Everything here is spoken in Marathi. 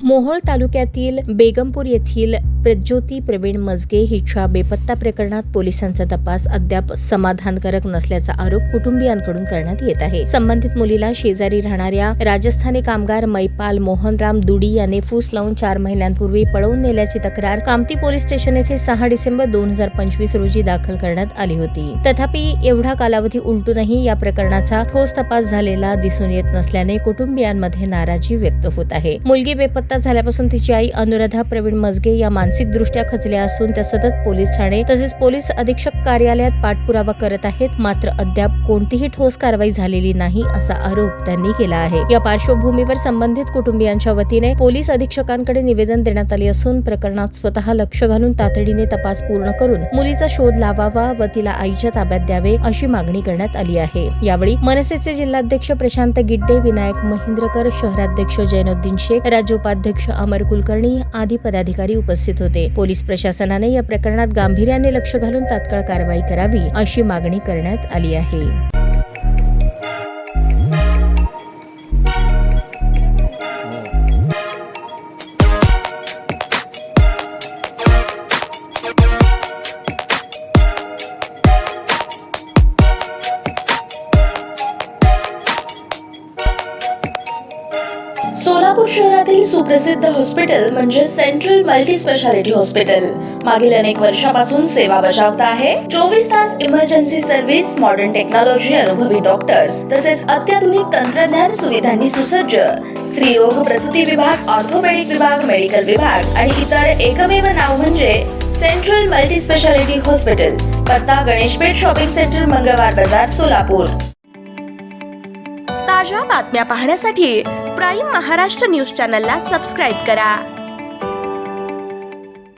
मोहोळ तालुक्यातील बेगमपूर येथील प्रज्योती प्रवीण मजगे हिच्या बेपत्ता प्रकरणात पोलिसांचा तपास अद्याप समाधानकारक नसल्याचा आरोप कुटुंबियांकडून करण्यात येत आहे। संबंधित मुलीला शेजारी राहणाऱ्या राजस्थानी कामगार मैपाल मोहनराम दुडी याने फूस लावून 4 महिन्यांपूर्वी पळवून नेल्याची तक्रार कामती पोलीस स्टेशन येथे 6 डिसेंबर 2025 रोजी दाखल करण्यात आली होती। तथापि एवढा कालावधी उलटूनही या प्रकरणाचा ठोस तपास झालेला दिसून येत नसल्याने कुटुंबियांमध्ये नाराजी व्यक्त होत आहे। मुलगी बेपत्ता झाल्यापासून तिची आई अनुराधा प्रवीण मजगे या मानसिक दृष्ट्या खचल्या असून त्या सतत पोलीस ठाणे तसेच पोलीस अधीक्षक कार्यालयात पाठपुरावा करत आहेत, मात्र अद्याप कोणतीही ठोस कारवाई झालेली नाही असा आरोप त्यांनी केला आहे। या पार्श्वभूमीवर संबंधित कुटुंबियांच्या वतीने पोलीस अधीक्षकांकडे निवेदन देण्यात आले असून प्रकरणात स्वतः लक्ष घालून तातडीने तपास पूर्ण करून मुलीचा शोध लावावा व तिला आईच्या ताब्यात द्यावे अशी मागणी करण्यात आली आहे। यावेळी मनसेचे जिल्हाध्यक्ष प्रशांत गिड्डे, विनायक महिंद्रकर, शहराध्यक्ष जैनुद्दीन शेख, राज्य उपाध्यक्ष अमर कुलकर्णी आदी पदाधिकारी उपस्थित होते। पोलीस प्रशासनाने या प्रकरणात गांभीर्याने लक्ष घालून तात्काळ कारवाई करावी अशी मागणी करण्यात आली आहे। सोलापूर शहरातील सुप्रसिद्ध हॉस्पिटल म्हणजे सेंट्रल मल्टी स्पेशालिटी हॉस्पिटल मागील अनेक वर्षापासून सेवा बजावत आहे। 24 तास इमर्जन्सी सर्व्हिस, मॉडर्न टेक्नॉलॉजी, अनुभवी डॉक्टर्स तसेच अत्याधुनिक तंत्रज्ञान सुविधांनी सुसज्ज स्त्रीरोग प्रसूती विभाग, ऑर्थोपेडिक विभाग, मेडिकल विभाग आणि इतर एकमेव नाव म्हणजे सेंट्रल मल्टी स्पेशालिटी हॉस्पिटल। पत्ता गणेशपेठ शॉपिंग सेंटर, मंगळवार बाजार, सोलापूर। ताज्या बातम्या पाहण्यासाठी प्राईम महाराष्ट्र न्यूज चॅनलला सबस्क्राईब करा।